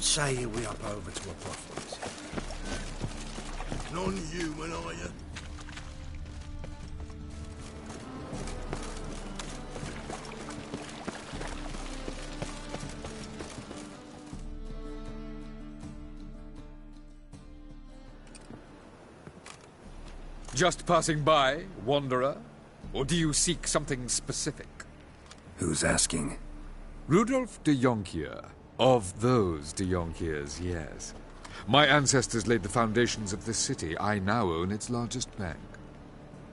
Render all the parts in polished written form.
What say you we up over to a prophet? Non-human, are you? Just passing by, wanderer? Or do you seek something specific? Who's asking? Rudolf de Jonkier. Of those de Jonkiers, yes. My ancestors laid the foundations of this city. I now own its largest bank.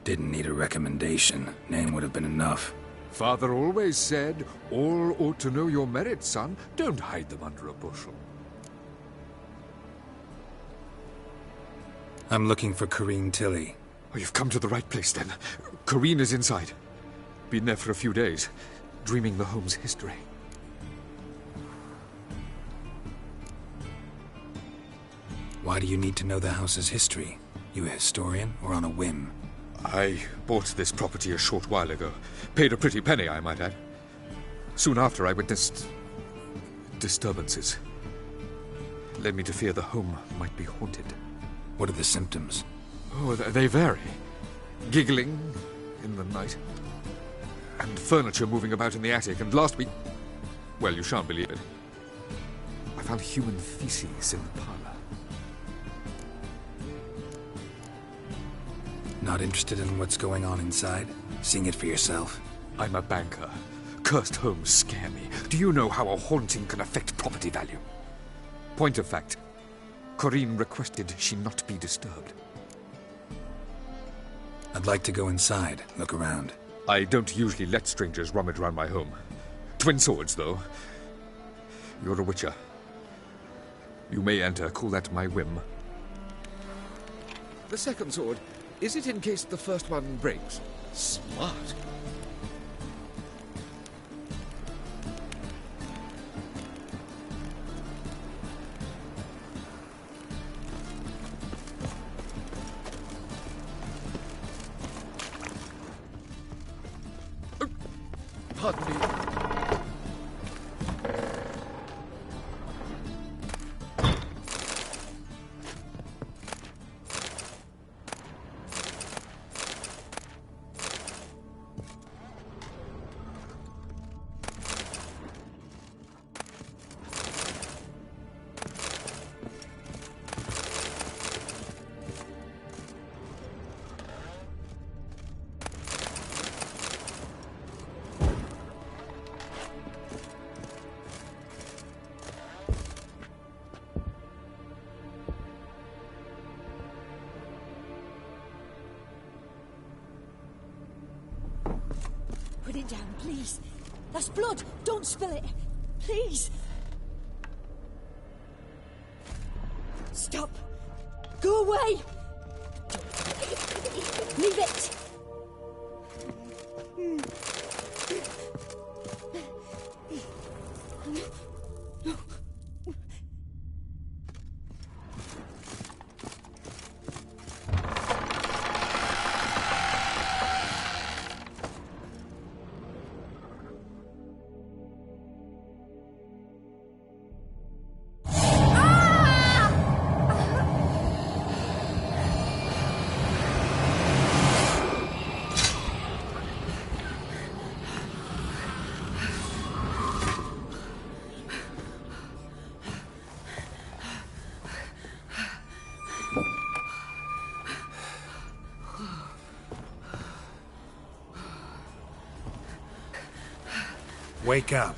Didn't need a recommendation. Name would have been enough. Father always said, all ought to know your merits, son. Don't hide them under a bushel. I'm looking for Corrine Tilly. Oh, you've come to the right place, then. Corrine is inside. Been there for a few days, dreaming the home's history. Why do you need to know the house's history? You a historian, or on a whim? I bought this property a short while ago. Paid a pretty penny, I might add. Soon after, I witnessed disturbances. Led me to fear the home might be haunted. What are the symptoms? Oh, they vary. Giggling in the night. And furniture moving about in the attic. And last week... well, you shan't believe it. I found human feces in the parlor. Not interested in what's going on inside? Seeing it for yourself? I'm a banker. Cursed homes scare me. Do you know how a haunting can affect property value? Point of fact. Corrine requested she not be disturbed. I'd like to go inside, look around. I don't usually let strangers rummage around my home. Twin swords, though. You're a witcher. You may enter, call that my whim. The second sword, is it in case the first one breaks? Smart. Pardon me. Put it down, please. That's blood. Don't spill it. Please. Stop. Go away. Leave it. Wake up.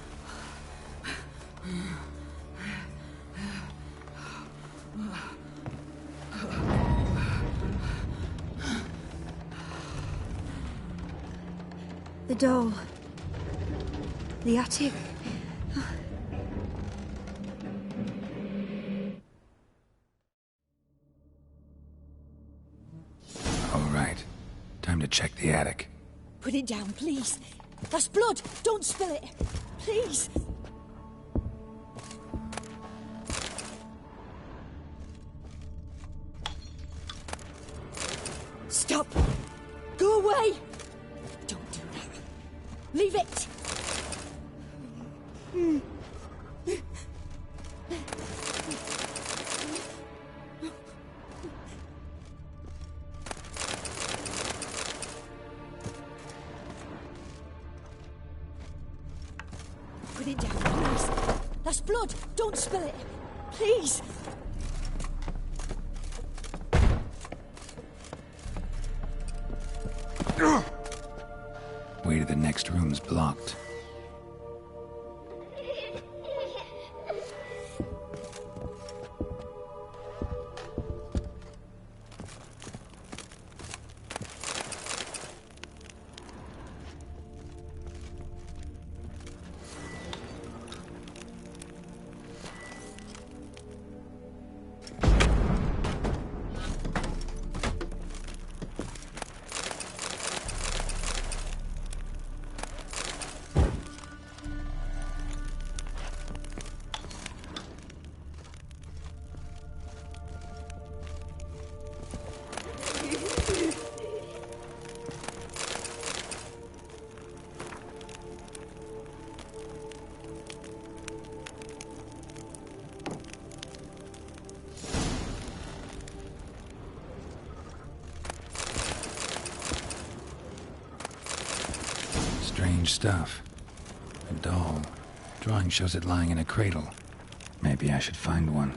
The doll. The attic. All right. Time to check the attic. Put it down, please. That's blood. Don't spill it. Please. Stop. Go away. Don't do that. Leave it. That's blood! Don't spill it! Please! Way to the next room's blocked. Strange stuff. A doll. Drawing shows it lying in a cradle. Maybe I should find one.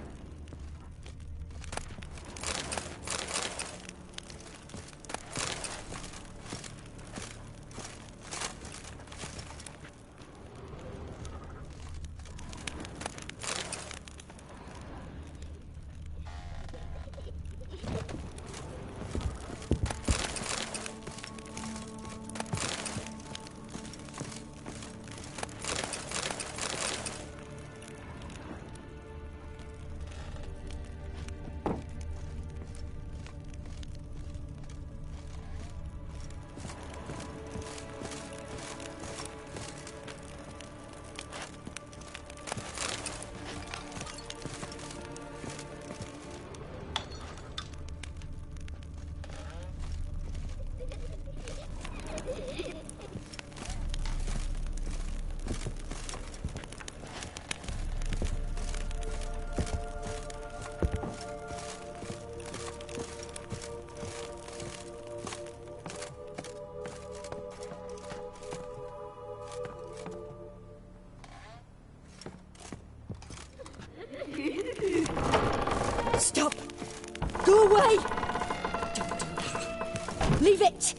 Stop! Go away! Don't do that. Leave it!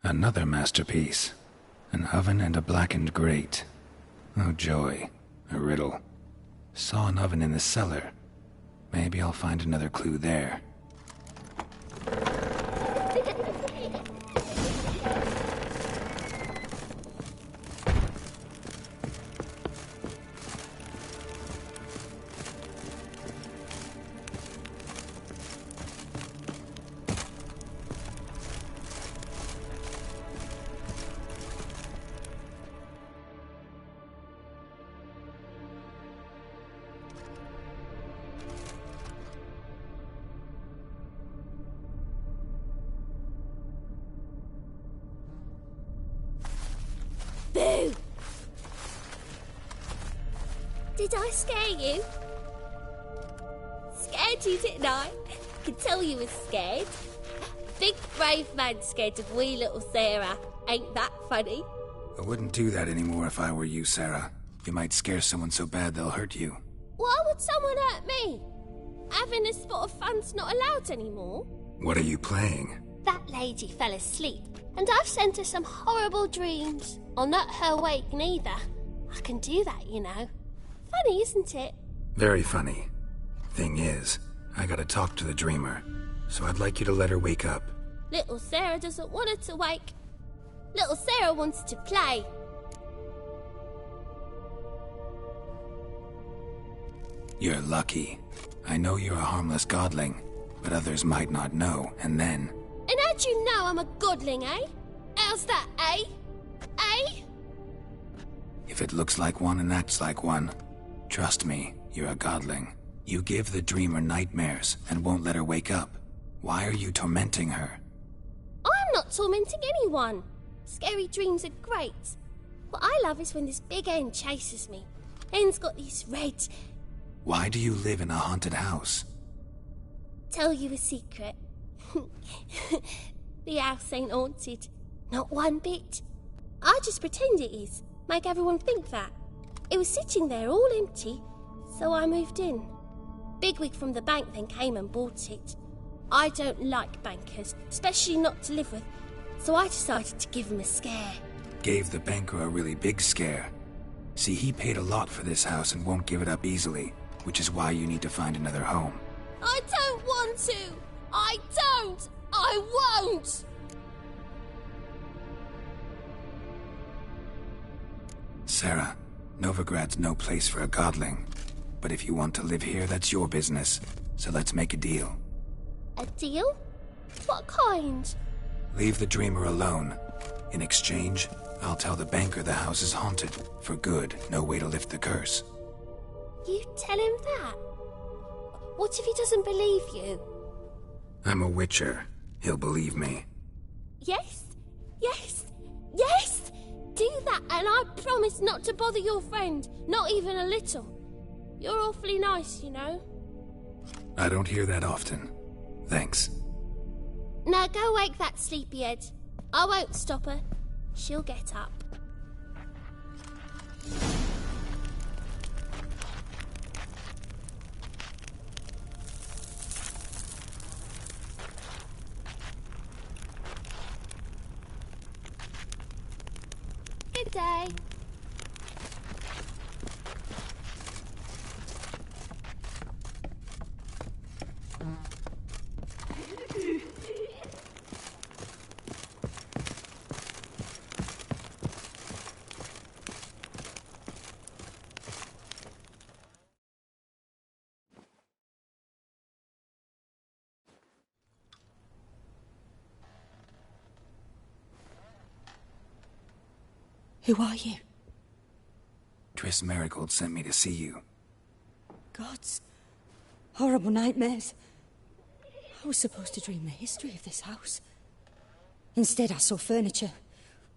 Another masterpiece. An oven and a blackened grate. Oh joy. A riddle. Saw an oven in the cellar. Maybe I'll find another clue there. Boo! Did I scare you? Scared you, didn't I? Could tell you was scared. Big brave man scared of wee little Sarah. Ain't that funny? I wouldn't do that anymore if I were you, Sarah. You might scare someone so bad they'll hurt you. Why would someone hurt me? Having a spot of fun's not allowed anymore. What are you playing? That lady fell asleep, and I've sent her some horrible dreams. I'll not her wake neither. I can do that, you know. Funny, isn't it? Very funny. Thing is, I gotta talk to the dreamer, so I'd like you to let her wake up. Little Sarah doesn't want her to wake. Little Sarah wants to play. You're lucky. I know you're a harmless godling, but others might not know, and then... And how'd you know I'm a godling, eh? How's that, eh? Eh? If it looks like one and acts like one, trust me, you're a godling. You give the dreamer nightmares and won't let her wake up. Why are you tormenting her? I'm not tormenting anyone. Scary dreams are great. What I love is when this big hen chases me. Hen's got these red... Why do you live in a haunted house? Tell you a secret. The house ain't haunted. Not one bit. I just pretend it is. Make everyone think that. It was sitting there all empty, so I moved in. Bigwig from the bank then came and bought it. I don't like bankers, especially not to live with, so I decided to give him a scare. Gave the banker a really big scare. See, he paid a lot for this house and won't give it up easily, which is why you need to find another home. I don't want to! I don't! I won't! Sarah, Novigrad's no place for a godling. But if you want to live here, that's your business. So let's make a deal. A deal? What kind? Leave the dreamer alone. In exchange, I'll tell the banker the house is haunted. For good, no way to lift the curse. You tell him that? What if he doesn't believe you? I'm a witcher. He'll believe me. Yes? Yes? Yes! Do that, and I promise not to bother your friend. Not even a little. You're awfully nice, you know. I don't hear that often. Thanks. Now go wake that sleepyhead. I won't stop her. She'll get up. Good day. Who are you? Triss Marigold sent me to see you. Gods. Horrible nightmares. I was supposed to dream the history of this house. Instead, I saw furniture.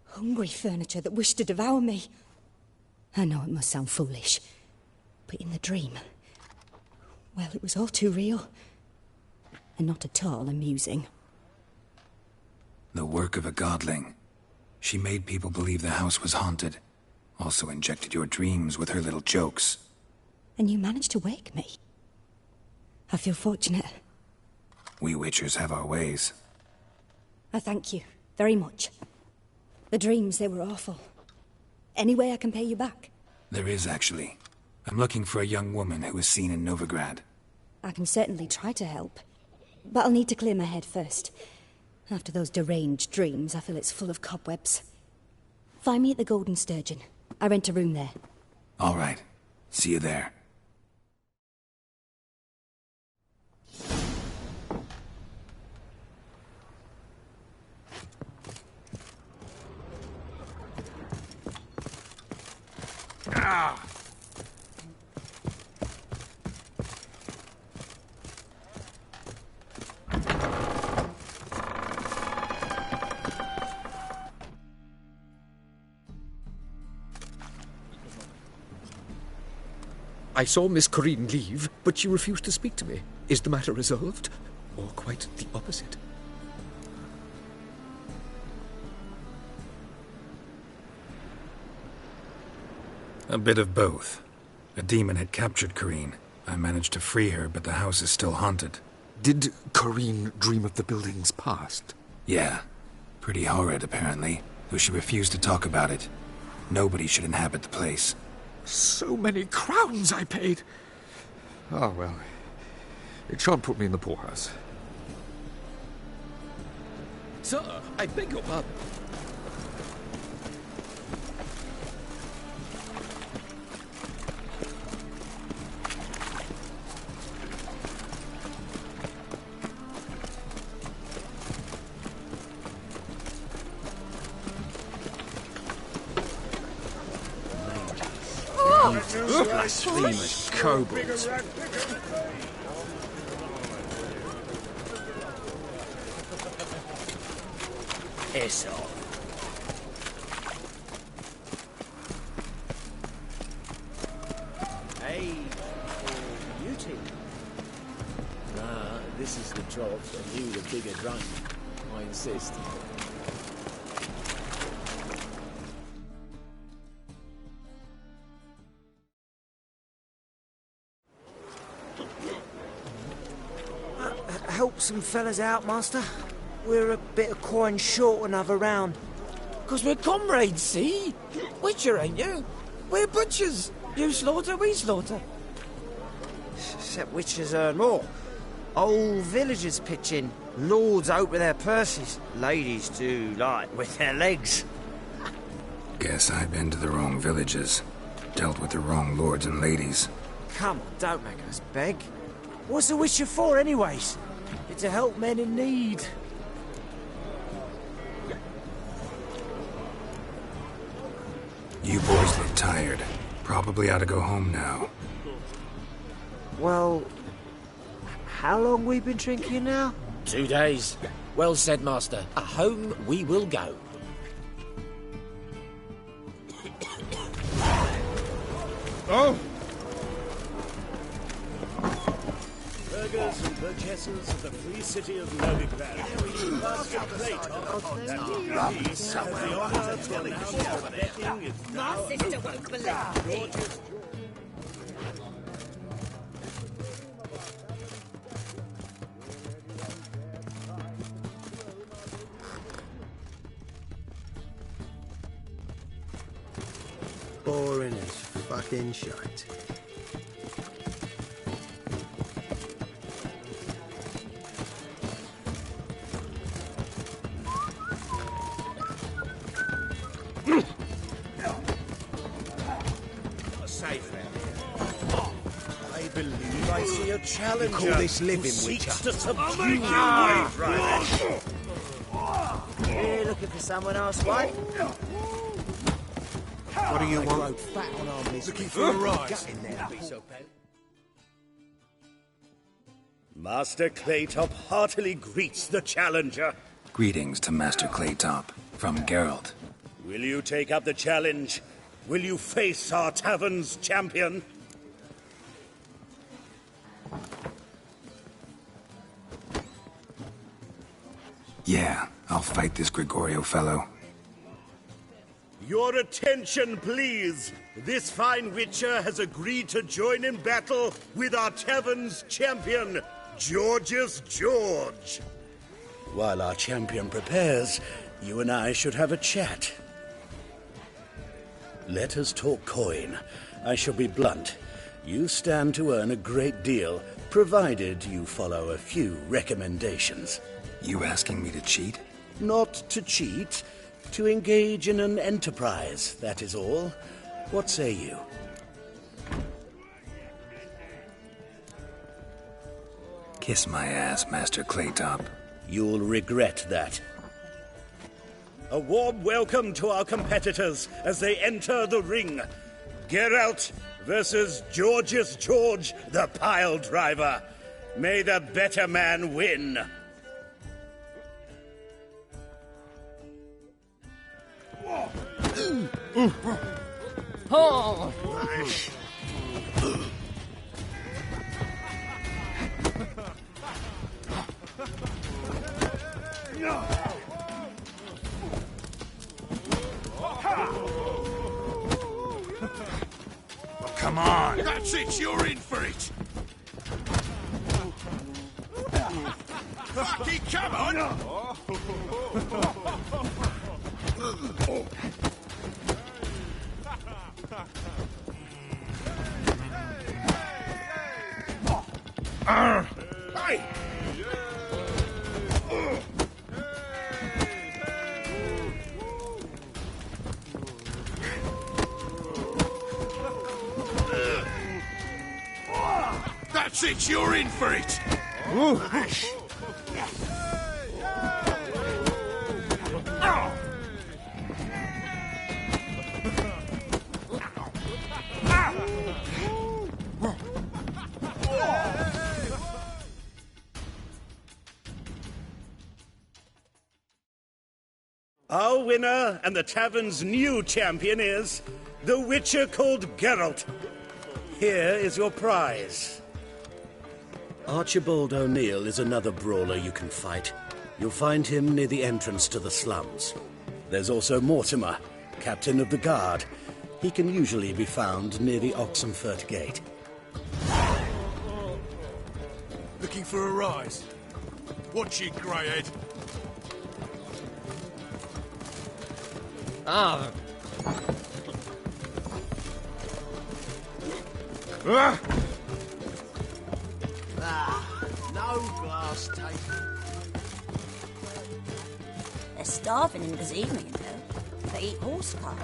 Hungry furniture that wished to devour me. I know it must sound foolish, but in the dream, well, it was all too real. And not at all amusing. The work of a godling. She made people believe the house was haunted. Also injected your dreams with her little jokes. And you managed to wake me. I feel fortunate. We witchers have our ways. I thank you very much. The dreams, they were awful. Any way I can pay you back? There is, actually. I'm looking for a young woman who was seen in Novigrad. I can certainly try to help. But I'll need to clear my head first. After those deranged dreams, I feel it's full of cobwebs. Find me at the Golden Sturgeon. I rent a room there. All right. See you there. I saw Miss Corinne leave, but she refused to speak to me. Is the matter resolved? Or quite the opposite? A bit of both. A demon had captured Corinne. I managed to free her, but the house is still haunted. Did Corinne dream of the building's past? Yeah. Pretty horrid, apparently, though she refused to talk about it. Nobody should inhabit the place. So many crowns I paid! Ah, well. It shan't put me in the poorhouse. Sir, I beg your pardon. Blasphemous kobolds. Piss off. Hey, beauty. Nah, this is the job, and you the bigger drunk. I insist. Help some fellas out, master. We're a bit of coin short another round. 'Cause we're comrades, see? Witcher, ain't you? We're butchers. You slaughter, we slaughter. Except witchers earn more. Old villagers pitch in. Lords out with their purses. Ladies do, like, with their legs. Guess I've been to the wrong villages. Dealt with the wrong lords and ladies. Come on, don't make us beg. What's a witcher for, anyways? It's to help men in need. You boys look tired. Probably ought to go home now. Well, how long we been drinking now? 2 days. Well said, master. Home we will go. Oh! Burghers and burgesses of the free city of Novigrad. Master Clayton, that peace has the honor of telling you that betting is now My sister won't believe me. boring as fucking shite. I believe I see a challenger. You call this living, who seeks Witcher? to subdue you, my friend. We're looking for someone else, right? What do you want? Fat on our misery. Looking for a rise. Get in there. Master Claytop heartily greets the challenger. Greetings to Master Claytop, from Geralt. Will you take up the challenge? Will you face our tavern's champion? Yeah, I'll fight this Gregorio fellow. Your attention, please. This fine witcher has agreed to join in battle with our tavern's champion, Georgius George. While our champion prepares, You and I should have a chat. Let us talk coin. I shall be blunt. You stand to earn a great deal, provided you follow a few recommendations. You asking me to cheat? Not to cheat, to engage in an enterprise, that is all. What say you? Kiss my ass, Master Claytop. You'll regret that. A warm welcome to our competitors as they enter the ring. Geralt versus Georgius George, the pile driver. May the better man win. Oh! Come on! That's it, you're in for it! Fucking come on! Hey! That's it, you're in for it! Our winner and the tavern's new champion is the Witcher called Geralt. Here is your prize. Archibald O'Neill is another brawler you can fight. You'll find him near the entrance to the slums. There's also Mortimer, captain of the guard. He can usually be found near the Oxenfurt Gate. Looking for a rise? Watch it, greyhead. Ah! No glass taken. They're starving in this evening, you know. They eat horse pie.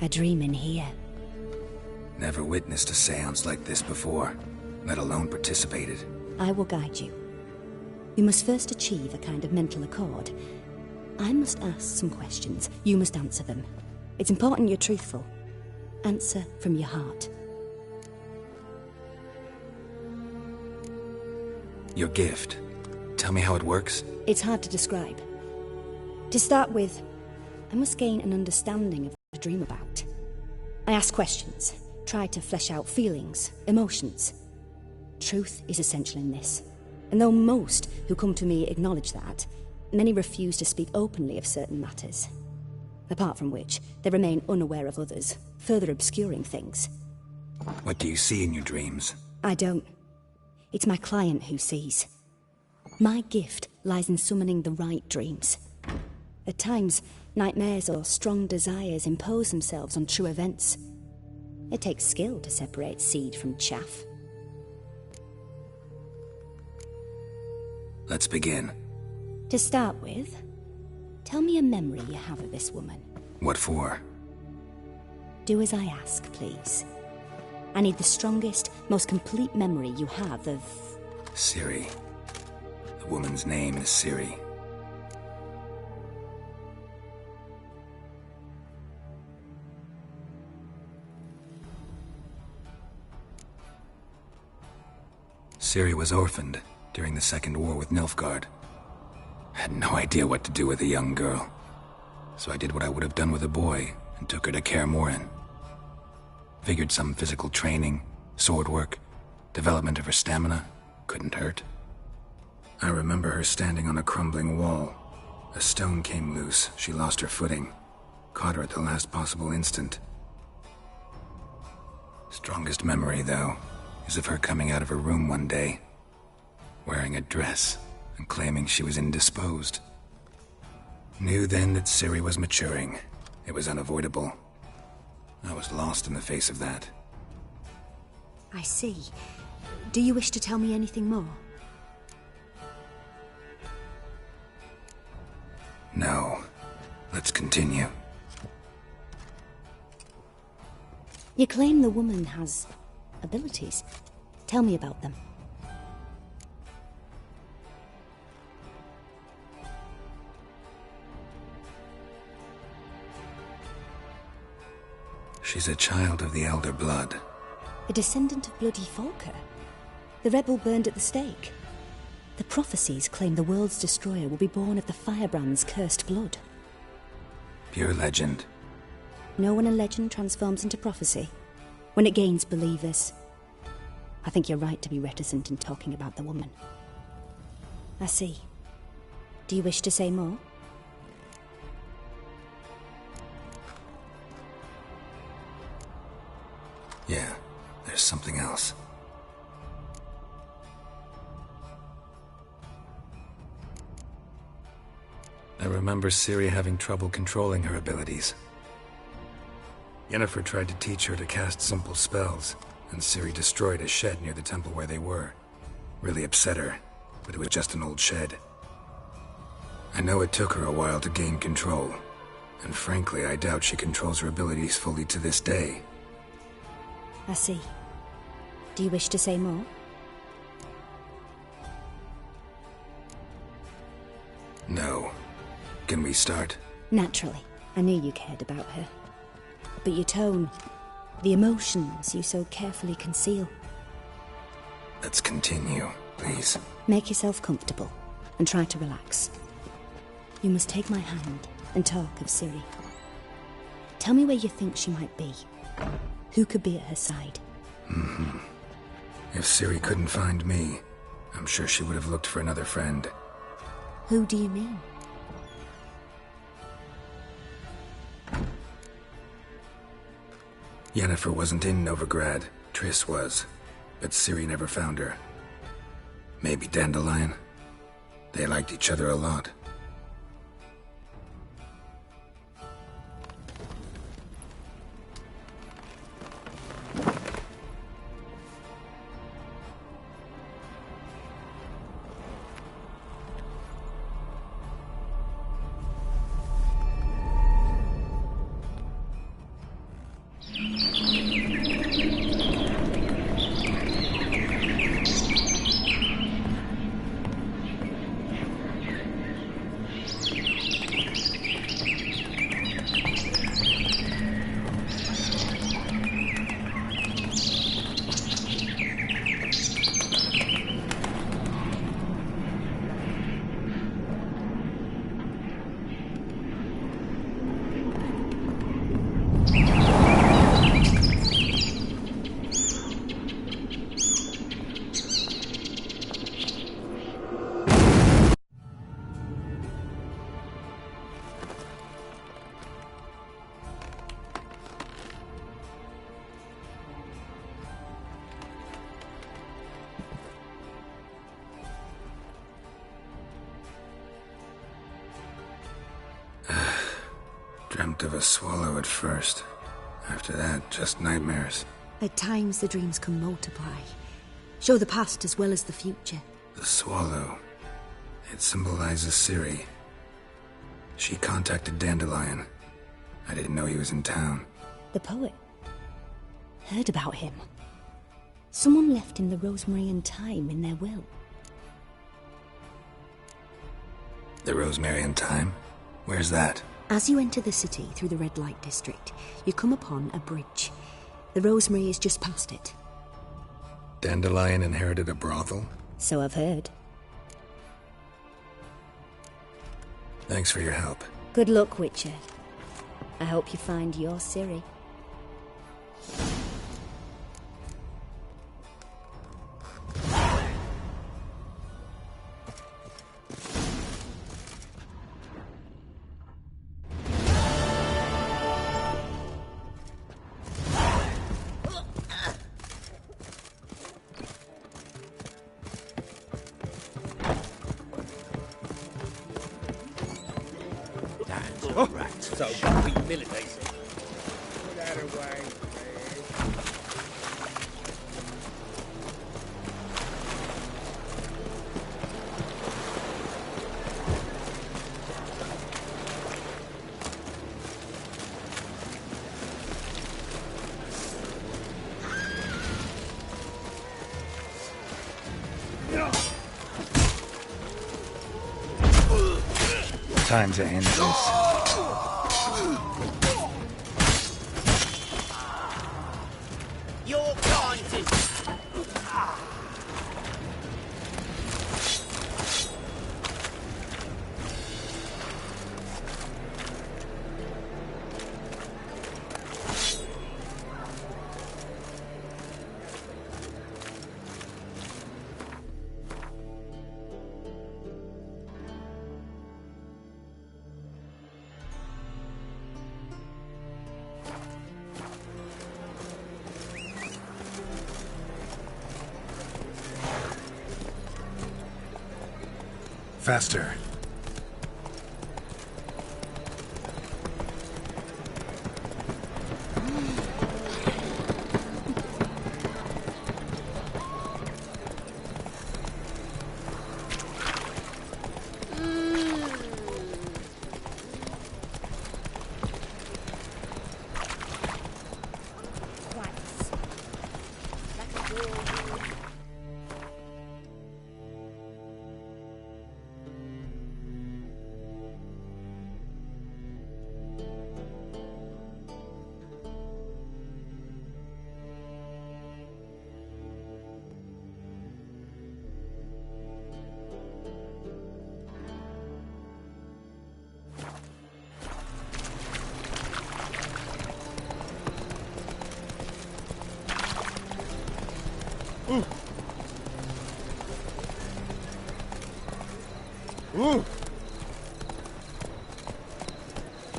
A dream in here. Never witnessed a seance like this before, let alone participated. I will guide you. You must first achieve a kind of mental accord. I must ask some questions. You must answer them. It's important you're truthful. Answer from your heart. Your gift. Tell me how it works. It's hard to describe. To start with, I must gain an understanding of what I dream about. I ask questions, try to flesh out feelings, emotions. Truth is essential in this. And though most who come to me acknowledge that, many refuse to speak openly of certain matters. Apart from which, they remain unaware of others, further obscuring things. What do you see in your dreams? I don't. It's my client who sees. My gift lies in summoning the right dreams. At times, nightmares or strong desires impose themselves on true events. It takes skill to separate seed from chaff. Let's begin. To start with, tell me a memory you have of this woman. What for? Do as I ask, please. I need the strongest, most complete memory you have of... Ciri. The woman's name is Ciri. Ciri was orphaned during the Second War with Nilfgaard. I had no idea what to do with a young girl. So I did what I would have done with a boy and took her to Kaer Morhen. Figured some physical training, sword work, development of her stamina couldn't hurt. I remember her standing on a crumbling wall. A stone came loose, she lost her footing. Caught her at the last possible instant. Strongest memory, though, is of her coming out of her room one day, wearing a dress and claiming she was indisposed. Knew then that Ciri was maturing. It was unavoidable. I was lost in the face of that. I see. Do you wish to tell me anything more? No. Let's continue. You claim the woman has abilities. Tell me about them. She's a child of the Elder Blood. A descendant of bloody Falker. The rebel burned at the stake. The prophecies claim the world's destroyer will be born of the Firebrand's cursed blood. Pure legend. Know when a legend transforms into prophecy? When it gains believers. I think you're right to be reticent in talking about the woman. I see. Do you wish to say more? Yeah, there's something else. I remember Ciri having trouble controlling her abilities. Yennefer tried to teach her to cast simple spells, and Ciri destroyed a shed near the temple where they were. Really upset her, but it was just an old shed. I know it took her a while to gain control, and frankly, I doubt she controls her abilities fully to this day. I see. Do you wish to say more? No. Can we start? Naturally. I knew you cared about her. But your tone, the emotions you so carefully conceal. Let's continue, please. Make yourself comfortable and try to relax. You must take my hand and talk of Ciri. Tell me where you think she might be. Who could be at her side? If Ciri couldn't find me, I'm sure she would have looked for another friend. Who do you mean? Yennefer wasn't in Novigrad. Triss was. But Ciri never found her. Maybe Dandelion? They liked each other a lot. Dreamt of a swallow at first. After that, just nightmares. At times the dreams can multiply. Show the past as well as the future. The swallow. It symbolizes Ciri. She contacted Dandelion. I didn't know he was in town. The poet. Heard about him. Someone left him the rosemary and thyme in their will. The rosemary and thyme? Where's that? As you enter the city through the red light district, you come upon a bridge. The rosemary is just past it. Dandelion inherited a brothel? So I've heard. Thanks for your help. Good luck, Witcher. I hope you find your Ciri. little rat. So, humility. Put that away, Time to end this. Your kindness. Faster.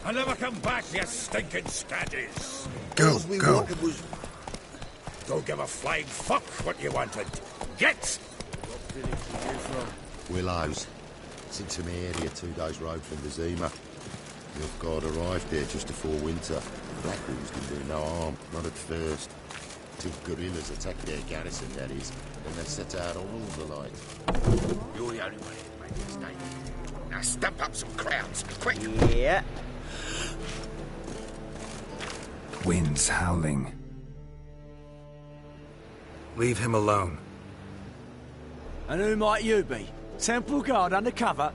I'll never come back, you stinking scaddies. Go, go. Don't give a flying fuck what you wanted. Get! Willows. It's into my area, 2 days' road from the Zima. Nilfgaard arrived there just before winter. Blackwood's didn't do no harm, not at first. Till guerrillas attacked their garrison, that is. Then they set out all the light. You're the only one here to make this day. Now stamp up some crowds, quick! Yeah. Wind's howling. Leave him alone. And who might you be? Temple Guard undercover?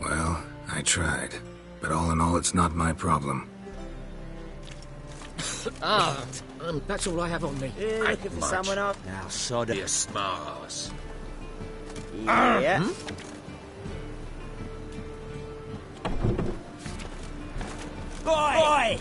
Well, I tried. But all in all, it's not my problem. That's all I have on me. Yeah, looking for someone up? Now, sod it. You smart ass. Yeah. Oi!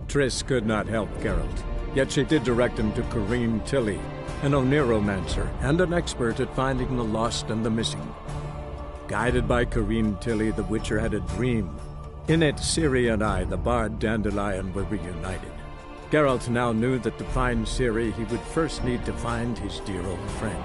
Triss could not help Geralt, yet she did direct him to Corinne Tilly, an Oniromancer and an expert at finding the lost and the missing. Guided by Corinne Tilly, the Witcher had a dream. In it, Ciri and I, the bard Dandelion, were reunited. Geralt now knew that to find Ciri, he would first need to find his dear old friend.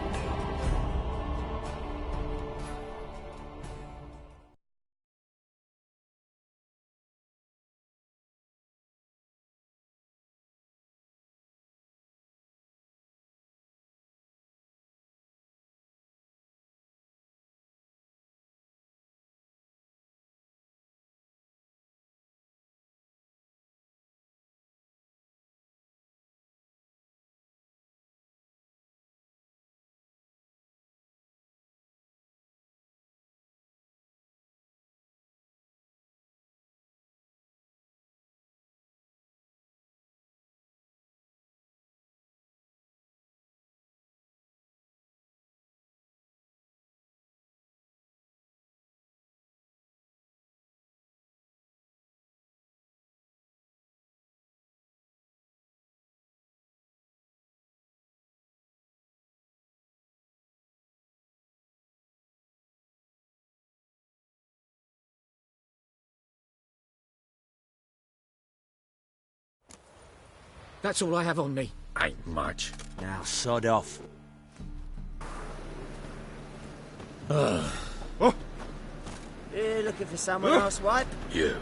That's all I have on me. Ain't much. Now, sod off. Oh, You looking for someone else, wipe? you.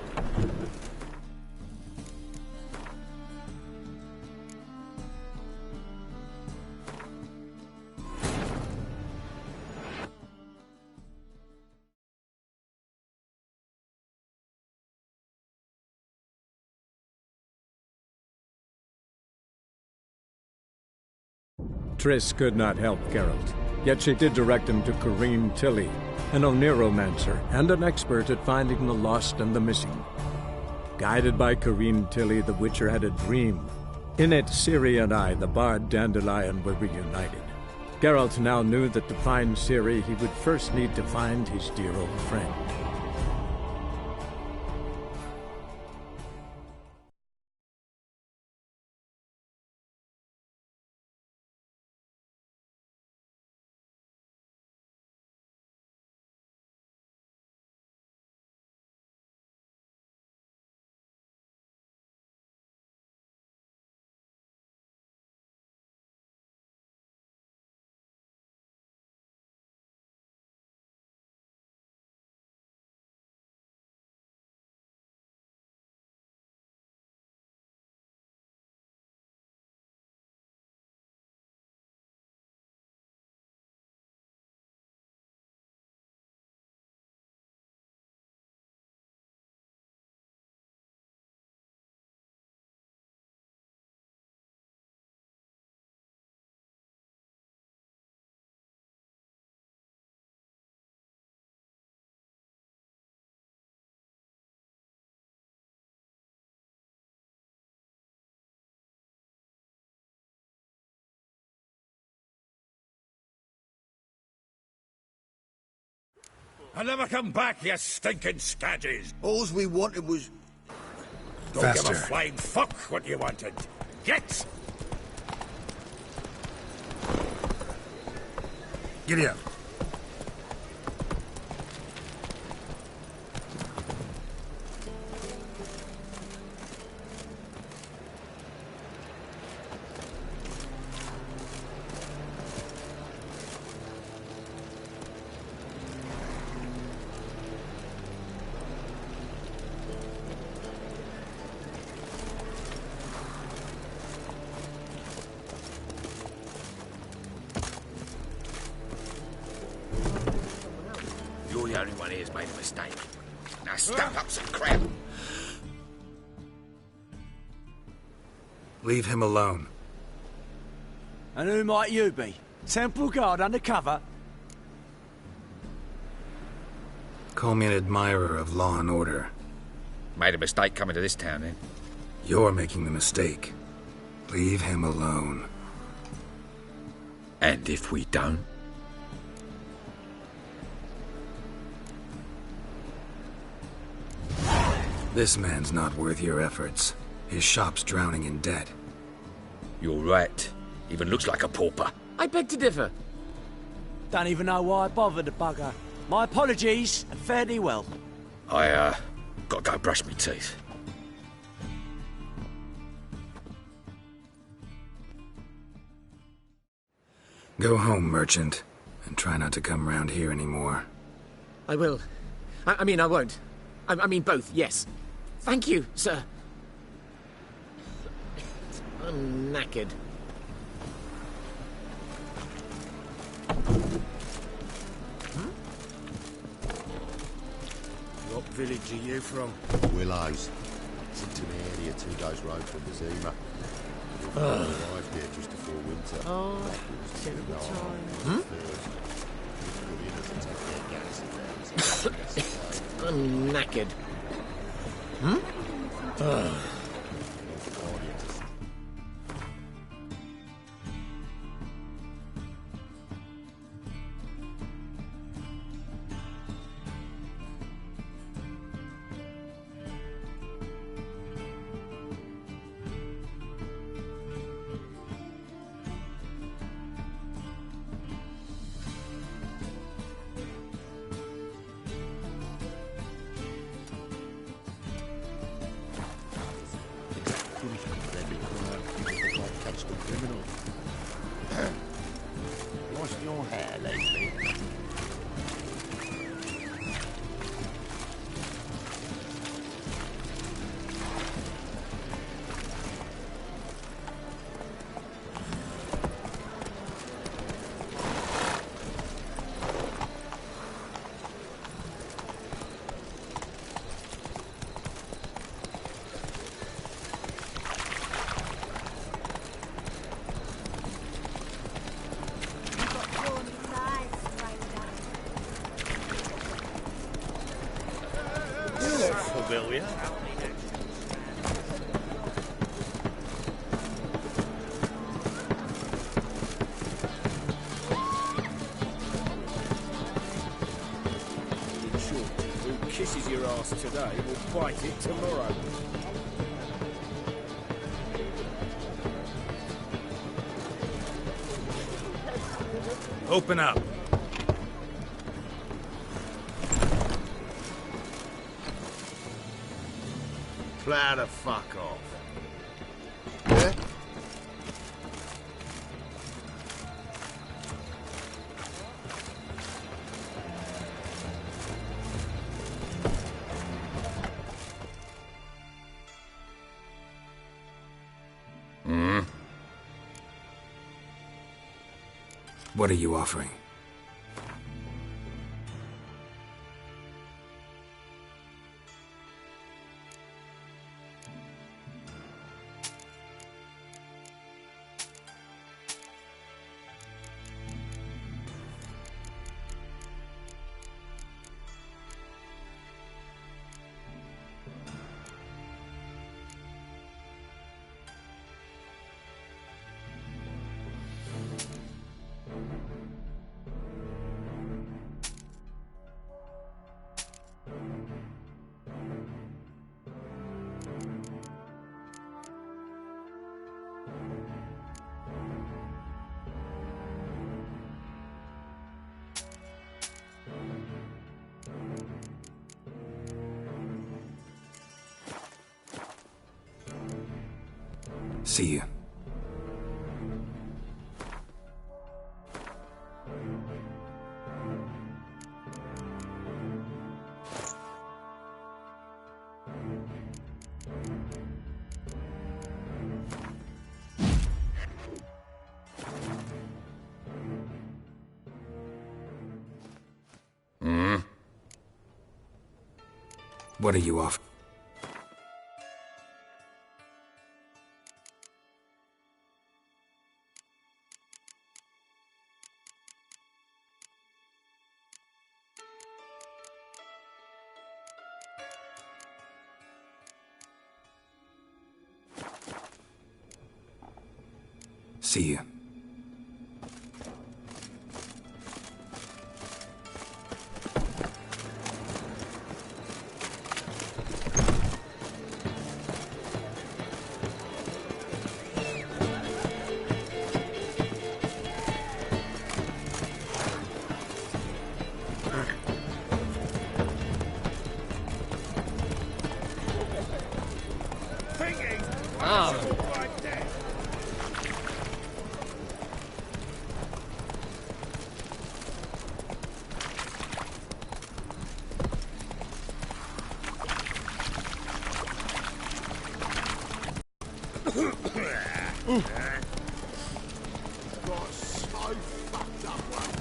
Triss could not help Geralt, yet she did direct him to Corinne Tilly, an Oniromancer and an expert at finding the lost and the missing. Guided by Corinne Tilly, the Witcher had a dream. In it, Ciri and I, the bard Dandelion, were reunited. Geralt now knew that to find Ciri, he would first need to find his dear old friend. I never come back, you stinking scadges. Alls we wanted was... Don't Faster. give a flying fuck what you wanted. Get! Giddy up. You're the only one here's made a mistake. Now step up some crap. Leave him alone. And who might you be? Temple Guard undercover? Call me an admirer of law and order. Made a mistake coming to this town, then. You're making the mistake. Leave him alone. And if we don't? This man's not worth your efforts. His shop's drowning in debt. You're right. Even looks like a pauper. I beg to differ. Don't even know why I bothered the bugger. My apologies, and fare thee well. I, gotta go brush me teeth. Go home, merchant, and try not to come round here anymore. I will. I mean, I won't. I mean, both, yes. Thank you, sir. I'm knackered. What village are you from? Willows. It's into the area 2 days' road from the Zima. We arrived here just before winter. Oh, terrible time. I'm knackered. will you? In short, who kisses your ass today will bite it tomorrow. Open up. Plow the fuck off. Yeah? What are you offering? See you. What are you off? See you. Got so fucked up, one.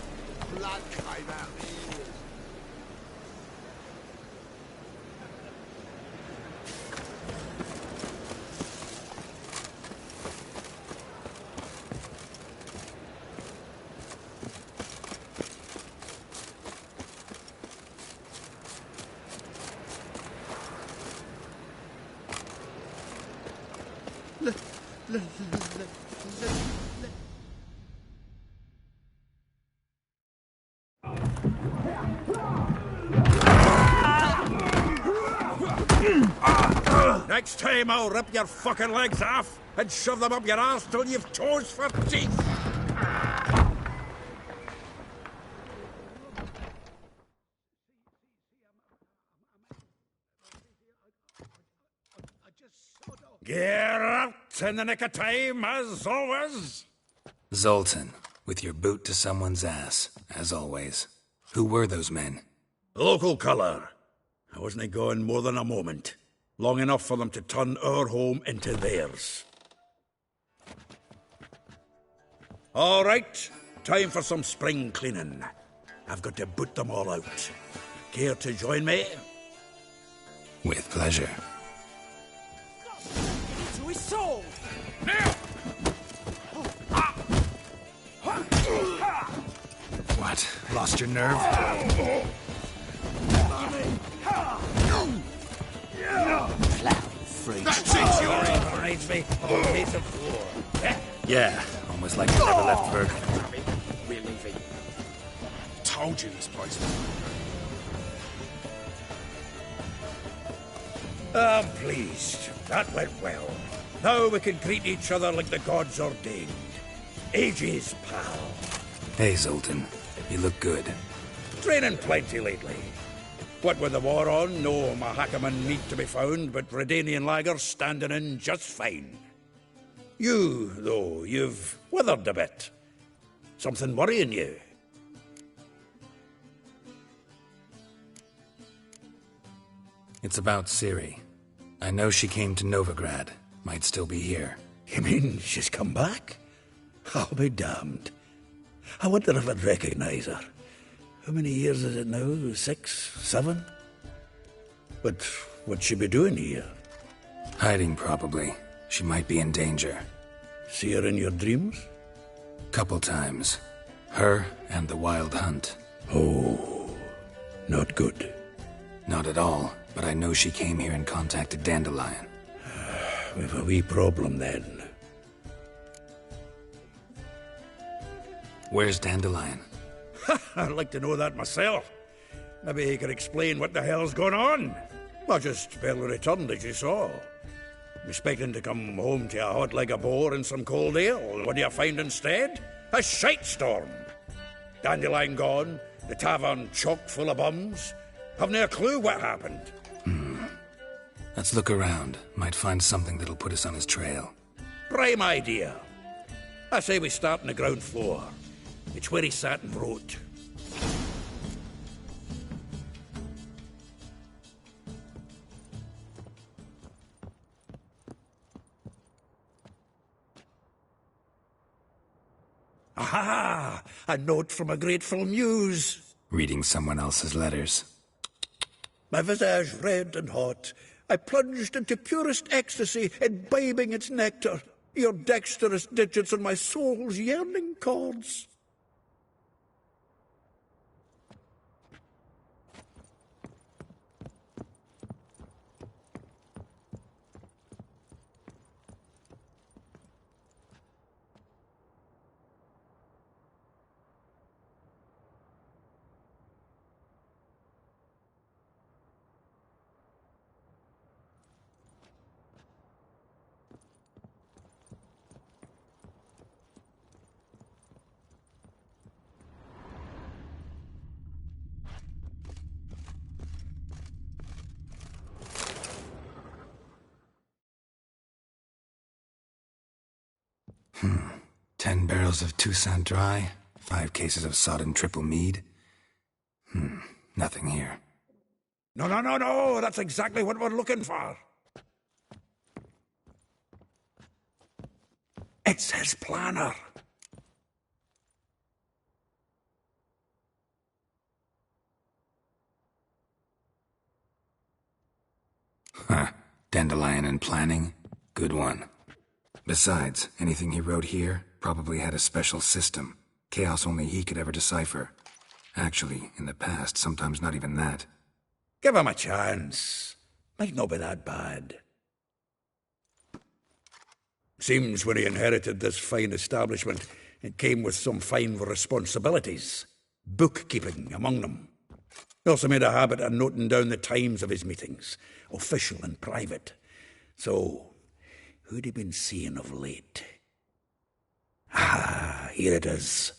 Blood came out the ears. Next time I'll rip your fucking legs off and shove them up your arse till you've toes for teeth. Get out in the nick of time, as always. Zoltan, with your boot to someone's ass, as always. Who were those men? Local colour. I wasn't gone more than a moment. Long enough for them to turn our home into theirs. All right, time for some spring cleaning. I've got to boot them all out. Care to join me? With pleasure. To his soul! Now! What? Lost your nerve? free. That's it, you're in. Reminds me of a case of floor. Yeah, almost like I never left Bergen. We're leaving. Told you this place was... I'm pleased. That went well. Now we can greet each other like the gods ordained. Ages, pal. Hey, Zoltan. You look good. Training plenty lately. What with the war on, no Mahakaman meat to be found, but Redanian lagers standing in just fine. You, though, you've withered a bit. Something worrying you? It's about Ciri. I know she came to Novigrad. Might still be here. You mean she's come back? I'll be damned. I wonder if I'd recognize her. How many years is it now? 6, 7? But what'd she be doing here? Hiding, probably. She might be in danger. See her in your dreams? Couple times. Her and the Wild Hunt. Oh, not good. Not at all, but I know she came here and contacted Dandelion. We've a wee problem then. Where's Dandelion? I'd like to know that myself. Maybe he could explain what the hell's going on. I just barely returned, as you saw. Expecting to come home to a hot like a boar and some cold ale. What do you find instead? A shite storm. Dandelion gone, the tavern chock full of bums. Haven't a clue what happened. Let's look around. Might find something that'll put us on his trail. Prime idea. I say we start on the ground floor. It's where he sat and wrote. Aha! A note from a grateful muse. Reading someone else's letters. My visage red and hot, I plunged into purest ecstasy, imbibing its nectar. Your dexterous digits on my soul's yearning chords. — 10 barrels of Toussaint Dry, 5 cases of sodden triple mead. Nothing here. No, that's exactly what we're looking for. It's his planner. Dandelion and planning? Good one. Besides, anything he wrote here probably had a special system. Chaos only he could ever decipher. Actually, in the past, sometimes not even that. Give him a chance. Might not be that bad. Seems when he inherited this fine establishment, it came with some fine responsibilities. Bookkeeping among them. He also made a habit of noting down the times of his meetings, official and private. So, who'd he been seeing of late? Ah, here it is.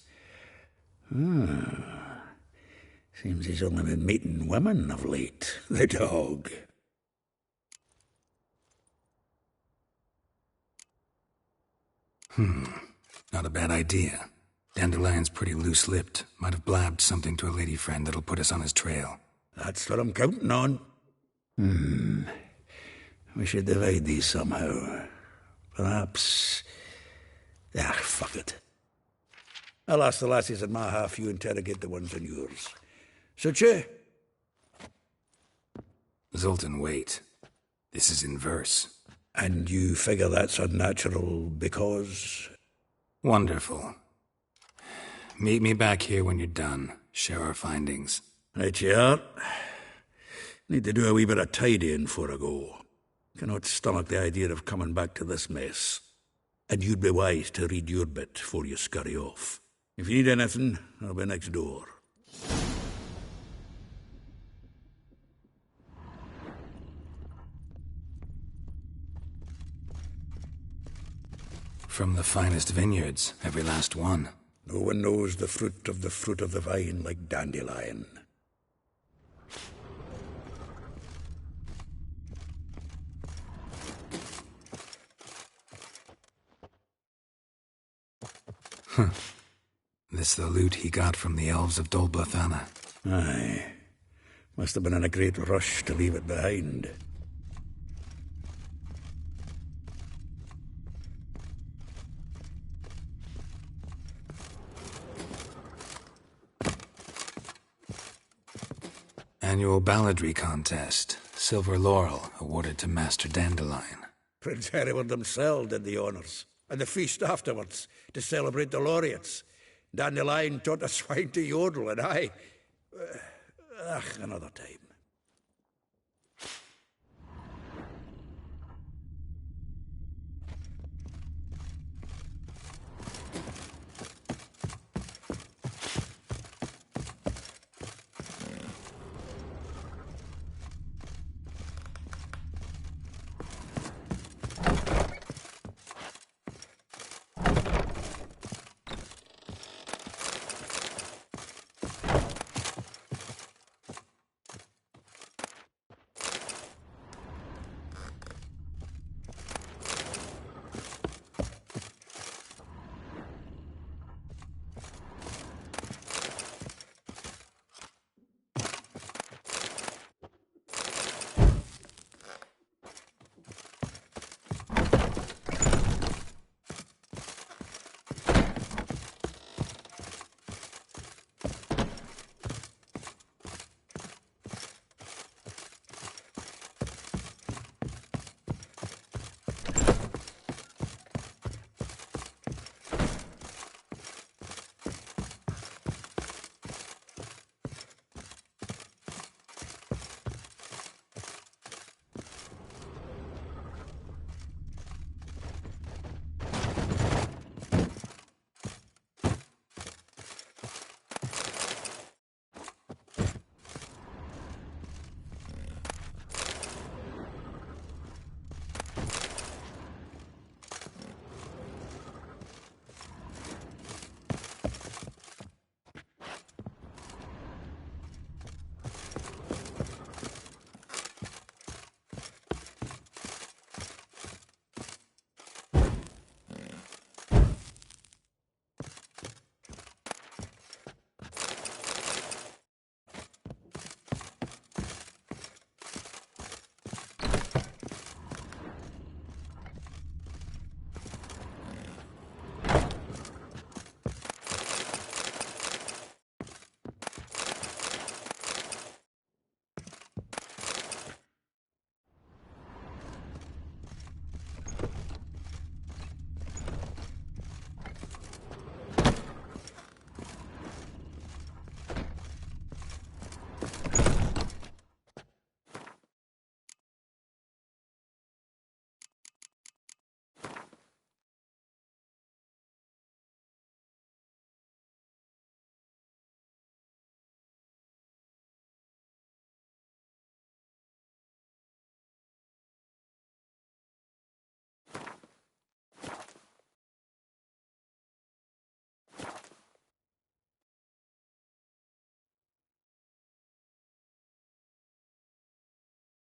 Seems he's only been meeting women of late, the dog. Not a bad idea. Dandelion's pretty loose-lipped. Might have blabbed something to a lady friend that'll put us on his trail. That's what I'm counting on. We should divide these somehow. Perhaps... fuck it. I'll ask the lassies in my half, you interrogate the ones in yours. Suit you? Zoltan, wait. This is in verse. And you figure that's unnatural because... Wonderful. Meet me back here when you're done. Share our findings. Right you are. Need to do a wee bit of tidying before I go. Cannot stomach the idea of coming back to this mess. And you'd be wise to read your bit before you scurry off. If you need anything, I'll be next door. From the finest vineyards, every last one. No one knows the fruit of the vine like Dandelion. This the loot he got from the elves of Dol Blathanna. Aye. Must have been in a great rush to leave it behind. Annual balladry contest. Silver laurel awarded to Master Dandelion. Prince Hereward himself did the honours. And the feast afterwards, to celebrate the laureates. Dandelion taught the swine to yodel, and I... another time.